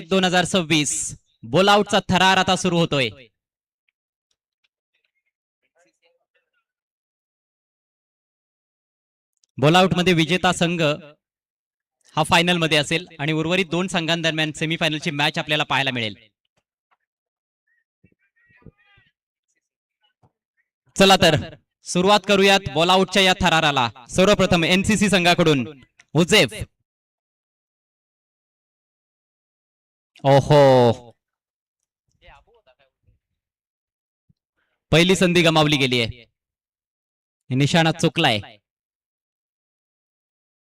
2026 बोलआउटचा थरार आता सुरू होतोय. बोलआउट मध्ये विजेता संघ हा फायनल मध्ये असेल आणि उर्वरित दोन संघांदरम्यान सेमीफायनलची मॅच आपल्याला पाहायला मिळेल. चला तर सुरुवात करूयात बॉलआउटच्या या थराराला. सर्वप्रथम एनसीसी संघाकडून उजेफ. ओहो, पहिली संधी गमावली गेली आहे. निशाणा चुकलाय.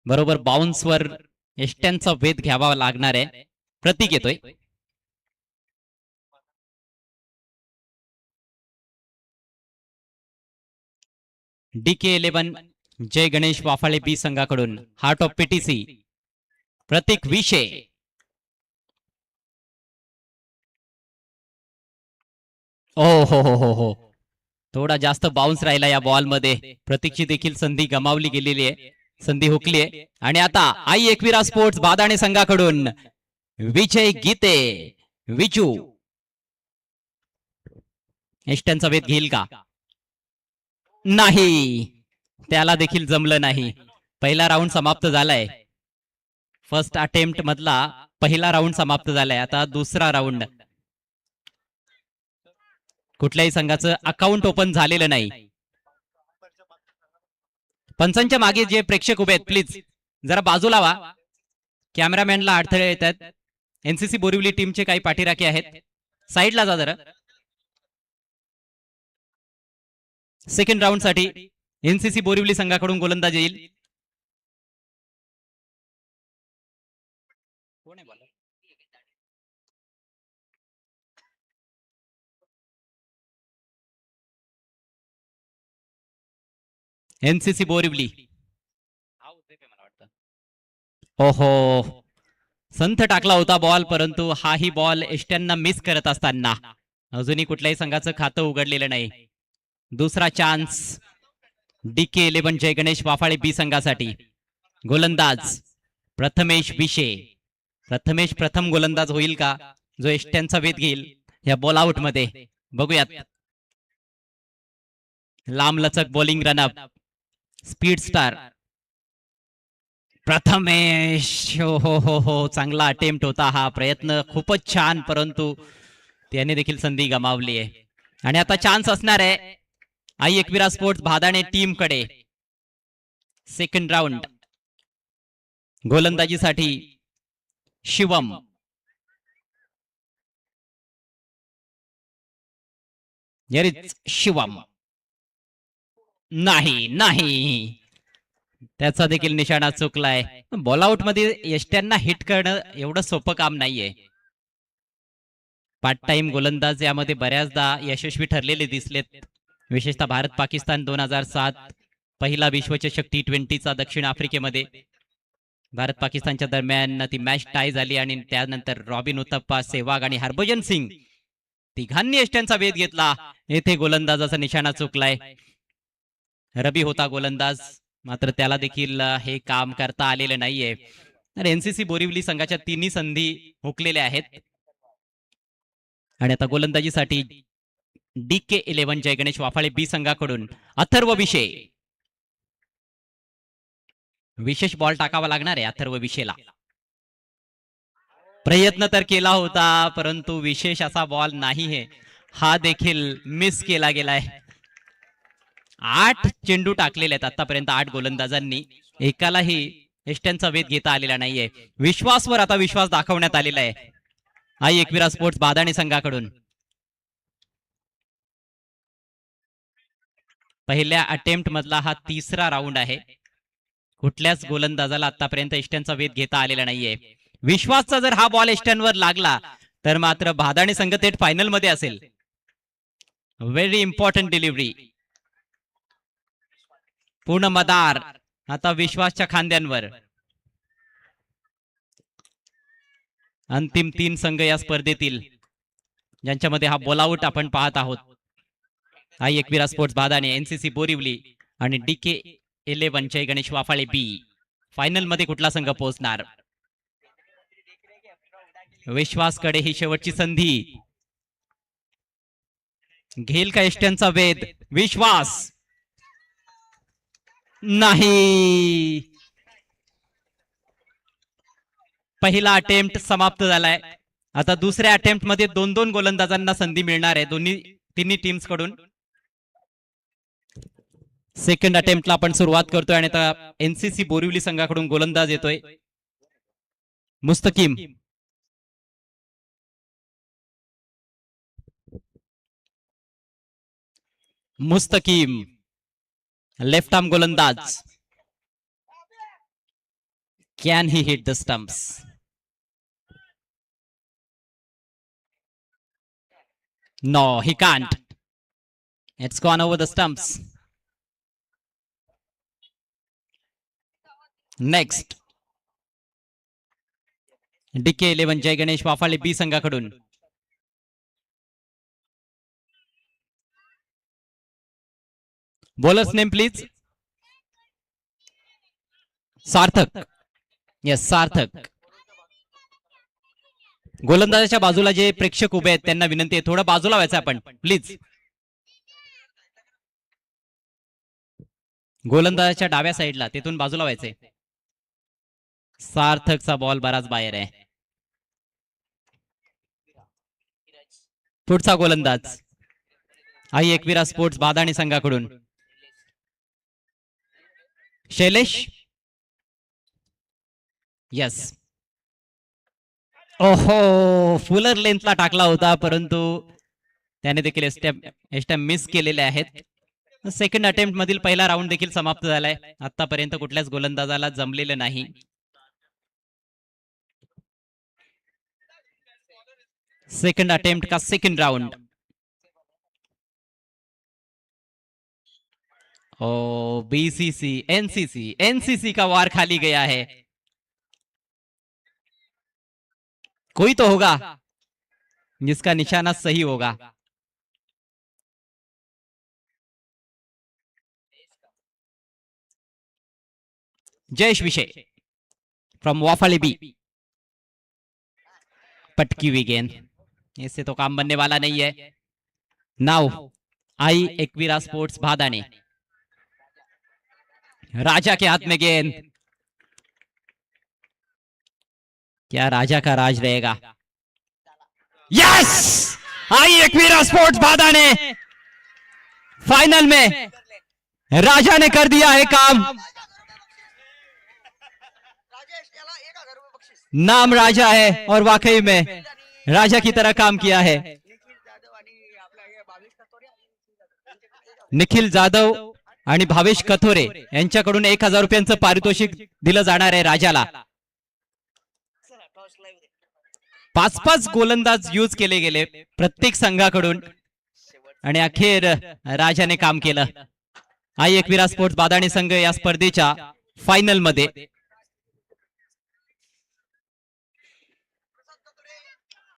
बरोबर बाउन्स वर एष्ट्यांचा वेध घ्यावा लागणार आहे. प्रतीक येतोय. DK11 जय गणेश वाफाळे बी संघाकडून हार्ट ऑफ पीटीसी प्रतीक विषे. ओ हो, थोडा जास्त बाउन्स राहिला या बॉल मध्ये. प्रतीकची देखील संधी गमावली गेलेली आहे. संधी हुकली आहे. आणि आता आई एकविरा स्पोर्ट्स बादाणे संघाकडून विजय गीते विजू एष्ट्यांचा वेध घेईल का? नाही, त्याला देखील जमलं नाही. पहिला राऊंड समाप्त झालाय. फर्स्ट अटेम्प्ट मधला पहिला राऊंड समाप्त झालाय. आता दुसरा राऊंड. कुठल्याही संघाचं अकाउंट ओपन झालेलं नाही. पंचांच्या मागे जे प्रेक्षक उभे आहेत प्लीज जरा बाजूला व्हा. कॅमेरामॅनला अडथळे येतात. एनसीसी बोरिवली टीमचे काही पाठीराखे आहेत. साईडला जा जरा. सेकंड राऊंड साठी एनसीसी बोरिवली संघाकडून गोलंदाज येईल. एनसीसी बोरिवली. ओहो, संथ टाकला होता बॉल, परंतु हाही बॉल एष्ट्यांना मिस करत असताना अजूनही कुठल्याही संघाचं खातं उघडलेलं नाही. दुसरा चान्स DK11 जय गणेश वाफाळे बी संघासाठी. गोलंदाज प्रथमेश विषे. प्रथमेश प्रथम गोलंदाज होईल का जो एष्ट्यांचा वेध घेईल या बॉल आउट मध्ये? बघूयात. लांब लचक bowling run-up speed star Prathamesh. हो, चांगला अटेम्प्ट होता हा. प्रयत्न खूपच छान, परंतु त्याने देखील संधी गमावली आहे. आणि आता चान्स असणार आहे आई एकविरा स्पोर्ट्स भादाणे टीम कडे. सेकंड राऊंड गोलंदाजीसाठी शिवम. शिवम नाही, त्याचा देखील निशाणा चुकलाय. बॉलआउट मध्ये एष्ट्यांना हिट करणं एवढं सोपं काम नाहीये. पार्ट टाइम गोलंदाज यामध्ये बऱ्याचदा यशस्वी ठरलेले दिसलेत. विशेषतः भारत पाकिस्तान 2007 पहिला विश्वचषक T20चा दक्षिण आफ्रिकेमध्ये भारत पाकिस्तानच्या दरम्यान ती मॅच टाय झाली आणि त्यानंतर रॉबिन उथप्पा, सेहवाग आणि हरभजन सिंग तिघांनी एष्ट्यांचा वेध घेतला. येथे गोलंदाजाचा निशाणा चुकलाय. रबी होता गोलंदाज, मात्र त्याला देखील हे काम करता आलेलं नाहीये. तर एनसीसी बोरिवली संघाच्या तिन्ही संधी हुकलेल्या आहेत. आणि आता गोलंदाजीसाठी DK11 जय गणेश वाफाळे बी संघाकडून अथर्व विषे. विशेष बॉल टाकावा लागणार आहे अथर्व विषेला. प्रयत्न तर केला होता, परंतु विशेष असा बॉल नाही आहे. हा देखील मिस केला गेलाय. 8 चेंडू टाकलेले आहेत आतापर्यंत 8 गोलंदाजांनी. एकालाही एष्ट्यांचा वेध घेता आलेला नाहीये. विश्वासवर आता विश्वास दाखवण्यात आलेला आहे आई एकविरा स्पोर्ट्स बादाणे संघाकडून. पहिल्या अटेम्प्ट मधला हा तिसरा राऊंड आहे. कुठल्याच गोलंदाजाला आतापर्यंत एष्ट्यांचा वेध घेता आलेला नाहीये. विश्वासचा जर हा बॉल एष्ट्यांवर लागला तर मात्र बादाणे संघ थेट फायनल मध्ये असेल. Very important delivery. पूर्ण मदार आता विश्वासच्या खांद्यांवर. अंतिम 3 संघ या स्पर्धेतील ज्यांच्यामध्ये हा बॉलआउट आपण पाहत आहोत. आई एकविरा स्पोर्ट्स बादाणे, एनसीसी बोरिवली आणि DK11 जय गणेश वाफाळे बी. फायनल मध्ये कुठला संघ पोहोचणार? विश्वासकडे ही शेवटची संधी. घेईल का एष्ट्यांचा वेध? विश्वास नाही. पहिला अटेम्प्ट समाप्त झालाय. आता दुसऱ्या अटेम्प्ट मध्ये 2-2 गोलंदाजांना संधी मिळणार आहे तिन्ही टीम्स कडून. सेकंड अटेम्प्टला आपण सुरुवात करतोय आणि आता एनसीसी बोरिवली संघाकडून गोलंदाज येतोय मुस्तकीम. मुस्तकीम लेफ्ट आर्म गोलंदाज. Can he hit the stumps? No, he can't. It's gone over the stumps. Next. DK11 Jay Ganesh Wafale B संघाकडून. Bowlers name please. Sarthak. Yes, Sarthak. गोलंदाजाच्या बाजूला जे प्रेक्षक उभे आहेत त्यांना विनंती आहे थोडं बाजूला व्हायचं आपण प्लीज. गोलंदाजाच्या डाव्या साईडला तिथून बाजूला व्हायचंय. सार्थकचा बॉल बराच बाहेर आहे. पुढचा गोलंदाज आई एकविरा स्पोर्ट्स बादाणी संघाकडून शैलेश. यस. ओहो, फुलर लेंथला टाकला होता परंतु त्याने देखील एस्टॅम्प मिस केलेले आहेत. सेकंड अटेम्प्ट मधील पहिला राऊंड देखील समाप्त झालाय. आतापर्यंत कुठल्याच गोलंदाजाला जमलेलं नाही. सेकंड अटेम्प्ट का सेकंड राउंड. ओ, बीसीसी एनसीसी का वार खाली गया है. कोई तो होगा जिसका निशाना सही होगा. जयेश विषय फ्रॉम वाफाली बी. पटकी हुई गेंद, इससे तो काम बनने वाला नहीं है. Now Aai Ekvira sports Bhadani. राजा के हाथ में गेंद. क्या राजा का राज रहेगा? Yes, Aai Ekvira sports Badane final में राजा ने कर दिया है काम. नाम राजा है और वाकई में राजा की तरह काम किया है. निखिल जाधव आणि भावेश कथोरे यांच्याकडून 1000 रुपयांचं पारितोषिक दिलं जाणार आहे राजाला. 5-5 गोलंदाज यूज केले गेले प्रत्येक संघाकडून आणि अखेर राजाने काम केलं. आई एकविरा स्पोर्ट्स बादाणी संघ या स्पर्धेच्या फायनल मध्ये